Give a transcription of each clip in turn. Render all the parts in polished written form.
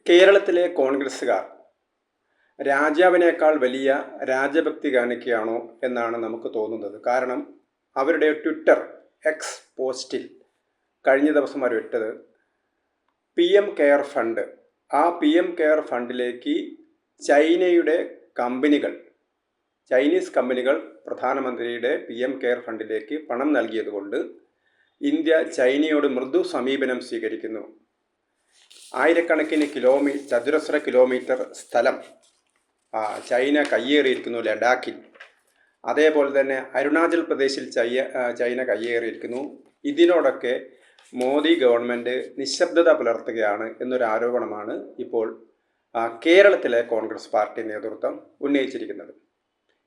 കേരളത്തിലെ കോൺഗ്രസ്സുകാർ രാജാവിനേക്കാൾ വലിയ രാജഭക്തി കാണിക്കുകയാണോ എന്നാണ് നമുക്ക് തോന്നുന്നത്. കാരണം അവരുടെ ട്വിറ്റർ എക്സ് പോസ്റ്റിൽ കഴിഞ്ഞ ദിവസം അവർ ഇട്ടത് PM കെയർ ഫണ്ട്, ആ PM കെയർ ഫണ്ടിലേക്ക് ചൈനയുടെ കമ്പനികൾ, ചൈനീസ് കമ്പനികൾ പ്രധാനമന്ത്രിയുടെ PM കെയർ ഫണ്ടിലേക്ക് പണം നൽകിയതുകൊണ്ട് ഇന്ത്യ ചൈനയോട് മൃദു സമീപനം സ്വീകരിക്കുന്നു. ആയിരക്കണക്കിന് ചതുരശ്ര കിലോമീറ്റർ സ്ഥലം ചൈന കയ്യേറിയിരിക്കുന്നു ലഡാക്കിൽ. അതേപോലെ തന്നെ അരുണാചൽ പ്രദേശിൽ ചൈന കയ്യേറിയിരിക്കുന്നു. ഇതിനോടൊക്കെ മോദി ഗവൺമെൻറ് നിശബ്ദത പുലർത്തുകയാണ് എന്നൊരു ആരോപണമാണ് ഇപ്പോൾ കേരളത്തിലെ കോൺഗ്രസ് പാർട്ടി നേതൃത്വം ഉന്നയിച്ചിരിക്കുന്നത്.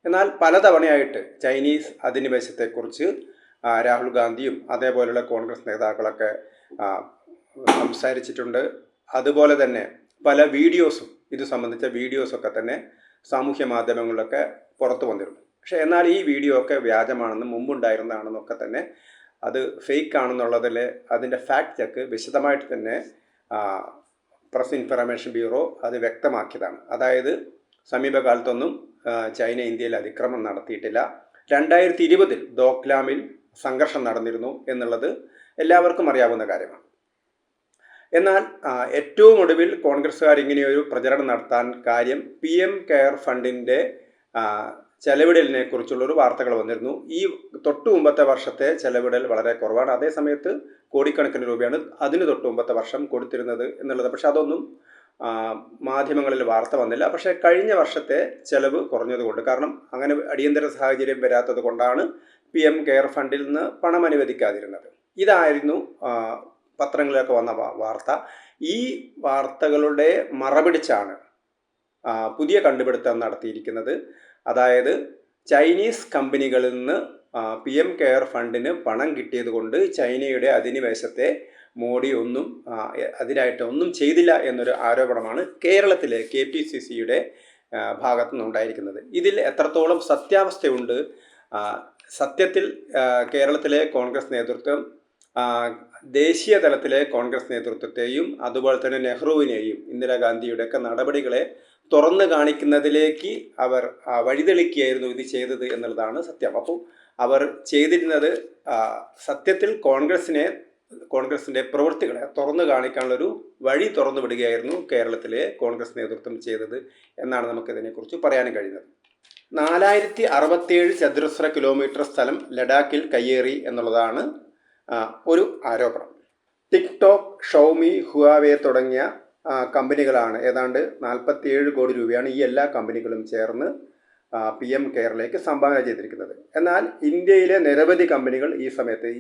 എന്നാൽ പലതവണയായിട്ട് ചൈനീസ് അധിനിവേശത്തെക്കുറിച്ച് രാഹുൽ ഗാന്ധിയും അതേപോലെയുള്ള കോൺഗ്രസ് നേതാക്കളൊക്കെ സംസാരിച്ചിട്ടുണ്ട്. അതുപോലെ തന്നെ പല വീഡിയോസും, ഇത് സംബന്ധിച്ച വീഡിയോസൊക്കെ തന്നെ സാമൂഹ്യ മാധ്യമങ്ങളിലൊക്കെ പുറത്തു വന്നിരുന്നു. പക്ഷേ എന്നാൽ ഈ വീഡിയോ ഒക്കെ വ്യാജമാണെന്നും മുമ്പുണ്ടായിരുന്നതാണെന്നൊക്കെ തന്നെ, അത് ഫേക്ക് ആണെന്നുള്ളതിൽ അതിൻ്റെ ഫാക്ട് ചെക്ക് വിശദമായിട്ട് തന്നെ പ്രസ് ഇൻഫർമേഷൻ ബ്യൂറോ അത് വ്യക്തമാക്കിയതാണ്. അതായത് സമീപകാലത്തൊന്നും ചൈന ഇന്ത്യയിൽ അതിക്രമം നടത്തിയിട്ടില്ല. 2020 ഡോക്ലാമിൽ സംഘർഷം നടന്നിരുന്നു എന്നുള്ളത് എല്ലാവർക്കും അറിയാവുന്ന കാര്യമാണ്. എന്നാൽ ഏറ്റവും ഒടുവിൽ കോൺഗ്രസ്സുകാർ ഇങ്ങനെയൊരു പ്രചരണം നടത്താൻ കാര്യം PM കെയർ ഫണ്ടിൻ്റെ ചെലവിടലിനെ കുറിച്ചുള്ളൊരു വാർത്തകൾ വന്നിരുന്നു. ഈ തൊട്ടു മുമ്പത്തെ വർഷത്തെ ചെലവിടൽ വളരെ കുറവാണ്. അതേ സമയത്ത് കോടിക്കണക്കിന് രൂപയാണ് അതിന് തൊട്ടു മുമ്പത്തെ വർഷം കൊടുത്തിരുന്നത് എന്നുള്ളത്. പക്ഷെ അതൊന്നും മാധ്യമങ്ങളിൽ വാർത്ത വന്നില്ല. പക്ഷേ കഴിഞ്ഞ വർഷത്തെ ചെലവ് കുറഞ്ഞതുകൊണ്ട്, കാരണം അങ്ങനെ അടിയന്തര സാഹചര്യം വരാത്തത് കൊണ്ടാണ് PM കെയർ ഫണ്ടിൽ നിന്ന് പണം അനുവദിക്കാതിരുന്നത്. ഇതായിരുന്നു പത്രങ്ങളിലൊക്കെ വന്ന വാർത്ത. ഈ വാർത്തകളുടെ മറപിടിച്ചാണ് പുതിയ കണ്ടുപിടുത്തം നടത്തിയിരിക്കുന്നത്. അതായത് ചൈനീസ് കമ്പനികളിൽ നിന്ന് PM കെയർ ഫണ്ടിന് പണം കിട്ടിയത് കൊണ്ട് ചൈനയുടെ അധിനിവേശത്തെ മോഡി അതിനായിട്ടൊന്നും ചെയ്തില്ല എന്നൊരു ആരോപണമാണ് കേരളത്തിലെ KPCCയുടെ ഭാഗത്തു നിന്നുണ്ടായിരിക്കുന്നത്. ഇതിൽ എത്രത്തോളം സത്യാവസ്ഥയുണ്ട്? സത്യത്തിൽ കേരളത്തിലെ കോൺഗ്രസ് നേതൃത്വം ദേശീയ തലത്തിലെ കോൺഗ്രസ് നേതൃത്വത്തെയും അതുപോലെ തന്നെ നെഹ്റുവിനെയും ഇന്ദിരാഗാന്ധിയുടെയൊക്കെ നടപടികളെ തുറന്നു കാണിക്കുന്നതിലേക്ക് അവർ വഴിതെളിക്കുകയായിരുന്നു ഇത് ചെയ്തത് എന്നുള്ളതാണ് സത്യം. അപ്പോൾ അവർ ചെയ്തിരുന്നത് സത്യത്തിൽ കോൺഗ്രസിൻ്റെ പ്രവൃത്തികളെ തുറന്നു കാണിക്കാനുള്ളൊരു വഴി തുറന്നു വിടുകയായിരുന്നു കേരളത്തിലെ കോൺഗ്രസ് നേതൃത്വം ചെയ്തത് എന്നാണ് നമുക്കിതിനെക്കുറിച്ച് പറയാനും കഴിയുന്നത്. 4067 ചതുരശ്ര കിലോമീറ്റർ സ്ഥലം ലഡാക്കിൽ കയ്യേറി എന്നുള്ളതാണ് ഒരു ആരോപണം. ടിക്ടോക്ക്, ഷൗമി, ഹുവാവേ തുടങ്ങിയ കമ്പനികളാണ്, ഏതാണ്ട് 47 കോടി രൂപയാണ് ഈ എല്ലാ കമ്പനികളും ചേർന്ന് PM കെയറിലേക്ക് സംഭാവന ചെയ്തിരിക്കുന്നത്. എന്നാൽ ഇന്ത്യയിലെ നിരവധി കമ്പനികൾ ഈ സമയത്ത്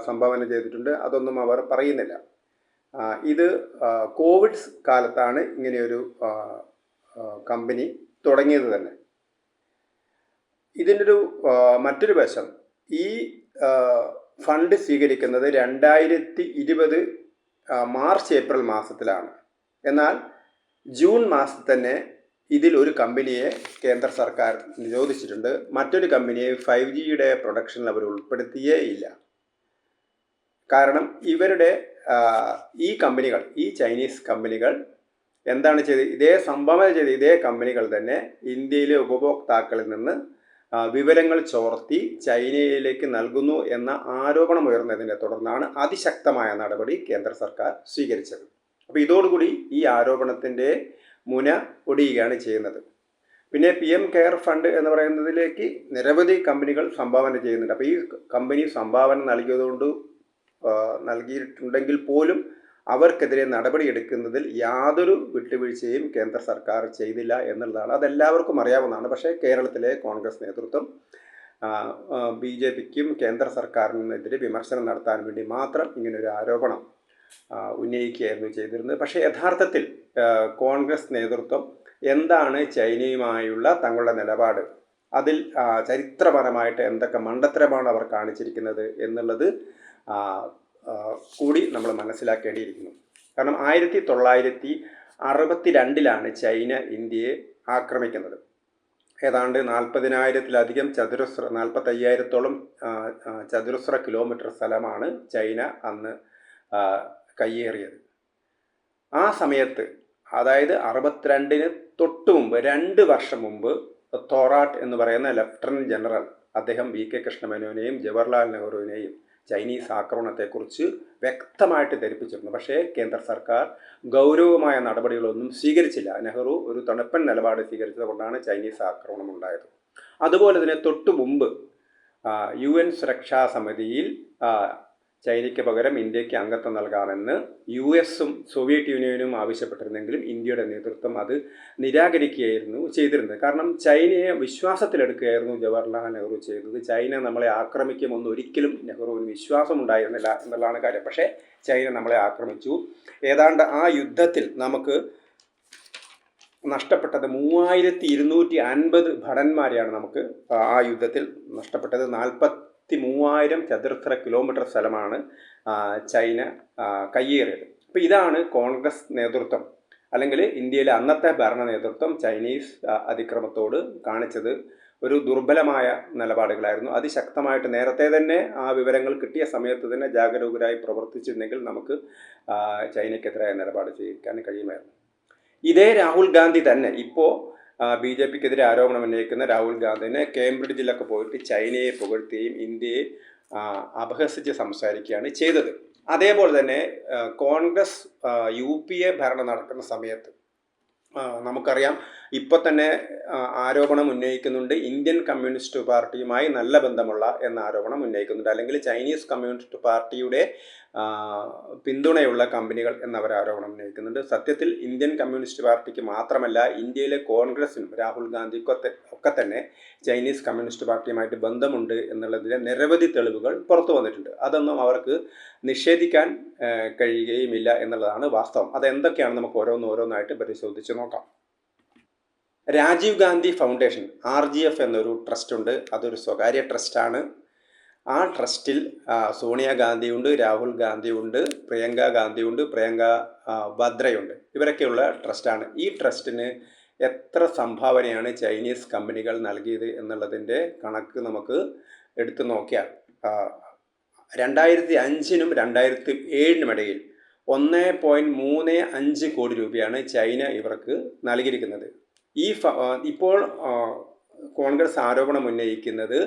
സംഭാവന ചെയ്തിട്ടുണ്ട്. അതൊന്നും അവർ പറയുന്നില്ല. ഇത് കോവിഡ് കാലത്താണ് ഇങ്ങനെയൊരു കമ്പനി തുടങ്ങിയത് തന്നെ. ഇതിൻ്റെ മറ്റൊരു വശം, ഈ ഫണ്ട് സ്വീകരിക്കുന്നത് 2020 മാർച്ച് ഏപ്രിൽ മാസത്തിലാണ്. എന്നാൽ ജൂൺ മാസത്തിൽ തന്നെ ഇതിൽ ഒരു കമ്പനിയെ കേന്ദ്ര സർക്കാർ നിരോധിച്ചിട്ടുണ്ട്. മറ്റൊരു കമ്പനിയെ 5Gയുടെ പ്രൊഡക്ഷനിൽ അവർ ഉൾപ്പെടുത്തിയേ ഇല്ല. കാരണം ഇവരുടെ ഈ ചൈനീസ് കമ്പനികൾ എന്താണ് ചെയ്തത്? സംഭാവന ചെയ്ത ഇതേ കമ്പനികൾ തന്നെ ഇന്ത്യയിലെ ഉപഭോക്താക്കളിൽ നിന്ന് വിവരങ്ങൾ ചോർത്തി ചൈനയിലേക്ക് നൽകുന്നു എന്ന ആരോപണം ഉയർന്നതിനെ തുടർന്നാണ് അതിശക്തമായ നടപടി കേന്ദ്ര സർക്കാർ സ്വീകരിച്ചത്. അപ്പോൾ ഇതോടുകൂടി ഈ ആരോപണത്തിൻ്റെ മുന ഒടിയുകയാണ് ചെയ്യുന്നത്. പിന്നെ PM കെയർ ഫണ്ട് എന്ന് പറയുന്നതിലേക്ക് നിരവധി കമ്പനികൾ സംഭാവന ചെയ്യുന്നുണ്ട്. അപ്പോൾ ഈ കമ്പനി സംഭാവന നൽകിയിട്ടുണ്ടെങ്കിൽ പോലും അവർക്കെതിരെ നടപടിയെടുക്കുന്നതിൽ യാതൊരു വിട്ടുവീഴ്ചയും കേന്ദ്ര സർക്കാർ ചെയ്തില്ല എന്നുള്ളതാണ്. അതെല്ലാവർക്കും അറിയാവുന്നതാണ്. പക്ഷേ കേരളത്തിലെ കോൺഗ്രസ് നേതൃത്വം BJPക്കും കേന്ദ്ര സർക്കാരിനെതിരെ വിമർശനം നടത്താൻ വേണ്ടി മാത്രം ഇങ്ങനൊരു ആരോപണം ഉന്നയിക്കുകയായിരുന്നു ചെയ്തിരുന്നത്. പക്ഷേ യഥാർത്ഥത്തിൽ കോൺഗ്രസ് നേതൃത്വം എന്താണ് ചൈനയുമായുള്ള തങ്ങളുടെ നിലപാട്, അതിൽ ചരിത്രപരമായിട്ട് എന്തൊക്കെ മണ്ടത്തരമാണ് അവർ കാണിച്ചിരിക്കുന്നത് എന്നുള്ളത് കൂടി നമ്മൾ മനസ്സിലാക്കേണ്ടിയിരിക്കുന്നു. കാരണം 1962 ചൈന ഇന്ത്യയെ ആക്രമിക്കുന്നത്. ഏതാണ്ട് 40,000-ലധികം 45,000-ഓളം ചതുരശ്ര കിലോമീറ്റർ സ്ഥലമാണ് ചൈന അന്ന് കയ്യേറിയത്. ആ സമയത്ത് അതായത് 62-ന് തൊട്ട് മുമ്പ് 2 വർഷം മുമ്പ് തോറാട്ട് എന്ന് പറയുന്ന ലഫ്റ്റനന്റ് ജനറൽ അദ്ദേഹം VK കൃഷ്ണമേനോനെയും ജവഹർലാൽ നെഹ്റുവിനെയും ചൈനീസ് ആക്രമണത്തെക്കുറിച്ച് വ്യക്തമായിട്ട് ധരിപ്പിച്ചിരുന്നു. പക്ഷേ കേന്ദ്ര സർക്കാർ ഗൗരവമായ നടപടികളൊന്നും സ്വീകരിച്ചില്ല. നെഹ്റു ഒരു തണുപ്പൻ നിലപാട് സ്വീകരിച്ചത് കൊണ്ടാണ് ചൈനീസ് ആക്രമണം ഉണ്ടായത്. അതുപോലെ തന്നെ തൊട്ടു മുമ്പ് UN സുരക്ഷാ സമിതിയിൽ ചൈനയ്ക്ക് പകരം ഇന്ത്യക്ക് അംഗത്വം നൽകാമെന്ന് US-ഉം സോവിയറ്റ് യൂണിയനും ആവശ്യപ്പെട്ടിരുന്നെങ്കിലും ഇന്ത്യയുടെ നേതൃത്വം അത് നിരാകരിക്കുകയായിരുന്നു ചെയ്തിരുന്നത്. കാരണം ചൈനയെ വിശ്വാസത്തിലെടുക്കുകയായിരുന്നു ജവഹർലാൽ നെഹ്റു ചെയ്തത്. ചൈന നമ്മളെ ആക്രമിക്കുമെന്ന് ഒരിക്കലും നെഹ്റുവിന് വിശ്വാസം ഉണ്ടായിരുന്നില്ല എന്നുള്ളതാണ് കാര്യം. പക്ഷേ ചൈന നമ്മളെ ആക്രമിച്ചു. ഏതാണ്ട് ആ യുദ്ധത്തിൽ നമുക്ക് നഷ്ടപ്പെട്ടത് 3250 ഭടന്മാരെയാണ് നമുക്ക് ആ യുദ്ധത്തിൽ നഷ്ടപ്പെട്ടത്. 43,000 ചതുരശ്ര കിലോമീറ്റർ സ്ഥലമാണ് ചൈന കയ്യേറിയത്. അപ്പോൾ ഇതാണ് കോൺഗ്രസ് നേതൃത്വം അല്ലെങ്കിൽ ഇന്ത്യയിലെ അന്നത്തെ ഭരണ നേതൃത്വം ചൈനീസ് അതിക്രമത്തോട് കാണിച്ചത് ഒരു ദുർബലമായ നിലപാടുകളായിരുന്നു. അതിശക്തമായിട്ട് നേരത്തെ തന്നെ ആ വിവരങ്ങൾ കിട്ടിയ സമയത്ത് തന്നെ ജാഗരൂകരായി പ്രവർത്തിച്ചിരുന്നെങ്കിൽ നമുക്ക് ചൈനയ്ക്കെതിരായ നിലപാട് സ്വീകരിക്കാൻ കഴിയുമായിരുന്നു. ഇതേ രാഹുൽ ഗാന്ധി തന്നെ ഇപ്പോൾ BJPക്കെതിരെ ആരോപണം ഉന്നയിക്കുന്ന രാഹുൽ ഗാന്ധിനെ കേംബ്രിഡ്ജിലൊക്കെ പോയിട്ട് ചൈനയെ പുകഴ്ത്തുകയും ഇന്ത്യയെ അപഹസിച്ച് സംസാരിക്കുകയാണ് ചെയ്തത്. അതേപോലെ തന്നെ കോൺഗ്രസ് UPA ഭരണം നടക്കുന്ന സമയത്ത് നമുക്കറിയാം ഇപ്പോൾ തന്നെ ആരോപണം ഉന്നയിക്കുന്നുണ്ട്, ഇന്ത്യൻ കമ്മ്യൂണിസ്റ്റ് പാർട്ടിയുമായി നല്ല ബന്ധമുള്ള എന്ന ആരോപണം ഉന്നയിക്കുന്നുണ്ട്. അല്ലെങ്കിൽ ചൈനീസ് കമ്മ്യൂണിസ്റ്റ് പാർട്ടിയുടെ പിന്തുണയുള്ള കമ്പനികൾ എന്നവർ ആരോപണം ഉന്നയിക്കുന്നുണ്ട്. സത്യത്തിൽ ഇന്ത്യൻ കമ്മ്യൂണിസ്റ്റ് പാർട്ടിക്ക് മാത്രമല്ല ഇന്ത്യയിലെ കോൺഗ്രസിനും രാഹുൽ ഗാന്ധിക്കൊക്കെ തന്നെ ചൈനീസ് കമ്മ്യൂണിസ്റ്റ് പാർട്ടിയുമായിട്ട് ബന്ധമുണ്ട് എന്നുള്ളതിൻ്റെ നിരവധി തെളിവുകൾ പുറത്തു വന്നിട്ടുണ്ട്. അതൊന്നും അവർക്ക് നിഷേധിക്കാൻ കഴിയുകയുമില്ല എന്നുള്ളതാണ് വാസ്തവം. അതെന്തൊക്കെയാണ് നമുക്ക് ഓരോന്നായിട്ട് പരിശോധിച്ച് നോക്കാം. രാജീവ് ഗാന്ധി ഫൗണ്ടേഷൻ RGF എന്നൊരു ട്രസ്റ്റ് ഉണ്ട്. അതൊരു സ്വകാര്യ ട്രസ്റ്റാണ്. ആ ട്രസ്റ്റിൽ സോണിയാഗാന്ധിയുണ്ട്, രാഹുൽ ഗാന്ധിയുണ്ട്, പ്രിയങ്ക ഗാന്ധിയുണ്ട്, പ്രിയങ്ക വദ്രയുണ്ട്. ഇവരൊക്കെയുള്ള ട്രസ്റ്റാണ്. ഈ ട്രസ്റ്റിന് എത്ര സംഭാവനയാണ് ചൈനീസ് കമ്പനികൾ നൽകിയത് എന്നുള്ളതിൻ്റെ കണക്ക് നമുക്ക് എടുത്തു നോക്കിയാൽ 2005-നും 2007-നും ഇടയിൽ 1.35 കോടി രൂപയാണ് ചൈന ഇവർക്ക് നൽകിയിരിക്കുന്നത്. ഇപ്പോൾ കോൺഗ്രസ് ആരോപണം ഉന്നയിക്കുന്നത്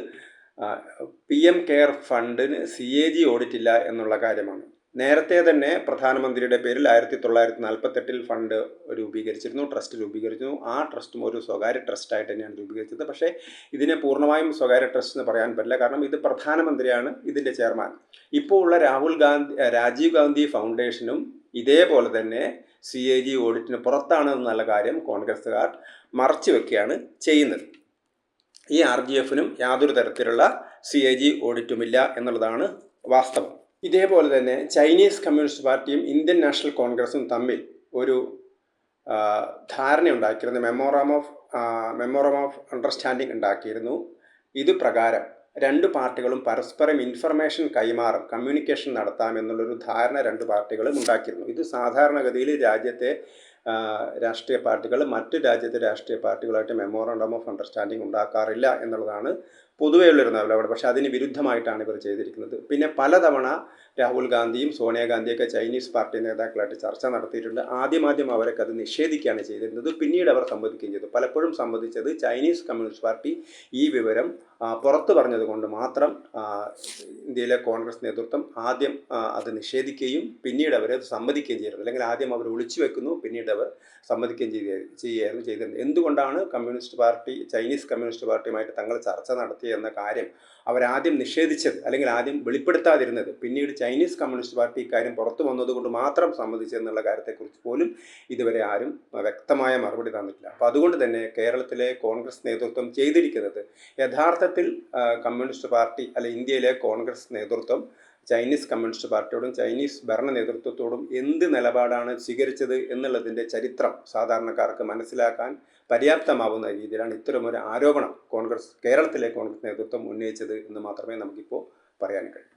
PM കെയർ ഫണ്ടിന് CAG ഓഡിറ്റ് ഇല്ല എന്നുള്ള കാര്യമാണ്. നേരത്തെ തന്നെ പ്രധാനമന്ത്രിയുടെ പേരിൽ 1948-ൽ ഫണ്ട് രൂപീകരിച്ചിരുന്നു, ട്രസ്റ്റ് രൂപീകരിച്ചിരുന്നു. ആ ട്രസ്റ്റും ഒരു സ്വകാര്യ ട്രസ്റ്റായിട്ട് തന്നെയാണ് രൂപീകരിച്ചത്. പക്ഷേ ഇതിനെ പൂർണ്ണമായും സ്വകാര്യ ട്രസ്റ്റ് എന്ന് പറയാൻ പറ്റില്ല. കാരണം ഇത് പ്രധാനമന്ത്രിയാണ് ഇതിൻ്റെ ചെയർമാൻ. ഇപ്പോൾ ഉള്ള രാജീവ് ഗാന്ധി ഫൗണ്ടേഷനും ഇതേപോലെ തന്നെ CAG ഓഡിറ്റിന് പുറത്താണ് എന്നുള്ള കാര്യം കോൺഗ്രസ്സുകാർ മറച്ചു വെക്കുകയാണ് ചെയ്യുന്നത്. ഈ RGFനും യാതൊരു തരത്തിലുള്ള CAG ഓഡിറ്റുമില്ല എന്നുള്ളതാണ് വാസ്തവം. ഇതേപോലെ തന്നെ ചൈനീസ് കമ്മ്യൂണിസ്റ്റ് പാർട്ടിയും ഇന്ത്യൻ നാഷണൽ കോൺഗ്രസും തമ്മിൽ ഒരു ധാരണയുണ്ടാക്കിയിരുന്നു. മെമ്മോറം ഓഫ് അണ്ടർസ്റ്റാൻഡിംഗ് ഉണ്ടാക്കിയിരുന്നു. ഇത് പ്രകാരം രണ്ട് പാർട്ടികളും പരസ്പരം ഇൻഫർമേഷൻ കൈമാറും, കമ്മ്യൂണിക്കേഷൻ നടത്താമെന്നുള്ളൊരു ധാരണ രണ്ട് പാർട്ടികളും ഉണ്ടാക്കിയിരുന്നു. ഇത് സാധാരണഗതിയിൽ രാജ്യത്തെ രാഷ്ട്രീയ പാർട്ടികൾ മറ്റ് രാജ്യത്തെ രാഷ്ട്രീയ പാർട്ടികളായിട്ട് മെമ്മോറണ്ടം ഓഫ് അണ്ടർസ്റ്റാൻഡിംഗ് ഉണ്ടാക്കാറില്ല എന്നുള്ളതാണ് പൊതുവെയുള്ളൊരു നിലപാട്. പക്ഷേ അതിന് വിരുദ്ധമായിട്ടാണ് ഇവർ ചെയ്തിരിക്കുന്നത്. പിന്നെ പലതവണ രാഹുൽ ഗാന്ധിയും സോണിയാഗാന്ധിയൊക്കെ ചൈനീസ് പാർട്ടി നേതാക്കളായിട്ട് ചർച്ച നടത്തിയിട്ടുണ്ട്. ആദ്യം അവരൊക്കെ അത് നിഷേധിക്കുകയാണ് ചെയ്തിരുന്നത്. പിന്നീട് അവർ സമ്മതിക്കുകയും ചെയ്തു. പലപ്പോഴും സംബന്ധിച്ചത് ചൈനീസ് കമ്മ്യൂണിസ്റ്റ് പാർട്ടി ഈ വിവരം പുറത്തു പറഞ്ഞതുകൊണ്ട് മാത്രം ഇന്ത്യയിലെ കോൺഗ്രസ് നേതൃത്വം ആദ്യം അത് നിഷേധിക്കുകയും പിന്നീട് അവരത് സമ്മതിക്കുകയും ചെയ്യുന്നത്. അല്ലെങ്കിൽ ആദ്യം അവർ ഒളിച്ചു വെക്കുന്നു, പിന്നീട് അവർ സമ്മതിക്കുകയും ചെയ്യുകയായിരുന്നു ചെയ്തിരുന്നത്. എന്തുകൊണ്ടാണ് ചൈനീസ് കമ്മ്യൂണിസ്റ്റ് പാർട്ടിയുമായിട്ട് തങ്ങൾ ചർച്ച നടത്തി എന്ന കാര്യം അവരാദ്യം നിഷേധിച്ചത് അല്ലെങ്കിൽ ആദ്യം വെളിപ്പെടുത്താതിരുന്നത്, പിന്നീട് ചൈനീസ് കമ്മ്യൂണിസ്റ്റ് പാർട്ടി ഇക്കാര്യം പുറത്തു വന്നതുകൊണ്ട് മാത്രം സമ്മതിച്ചെന്നുള്ള കാര്യത്തെക്കുറിച്ച് പോലും ഇതുവരെ ആരും വ്യക്തമായ മറുപടി തന്നിട്ടില്ല. അപ്പോൾ അതുകൊണ്ട് തന്നെ കേരളത്തിലെ കോൺഗ്രസ് നേതൃത്വം ചെയ്തിരിക്കുന്നത് യഥാർത്ഥത്തിൽ കമ്മ്യൂണിസ്റ്റ് പാർട്ടി അല്ലെങ്കിൽ ഇന്ത്യയിലെ കോൺഗ്രസ് നേതൃത്വം ചൈനീസ് കമ്മ്യൂണിസ്റ്റ് പാർട്ടിയോടും ചൈനീസ് ഭരണ നേതൃത്വത്തോടും എന്ത് നിലപാടാണ് സ്വീകരിച്ചത് എന്നുള്ളതിൻ്റെ ചരിത്രം സാധാരണക്കാർക്ക് മനസ്സിലാക്കാൻ പര്യാപ്തമാവുന്ന രീതിയിലാണ് ഇത്തരമൊരു ആരോപണം കേരളത്തിലെ കോൺഗ്രസ് നേതൃത്വം ഉന്നയിച്ചത് എന്ന് മാത്രമേ നമുക്കിപ്പോൾ പറയാൻ കഴിയൂ.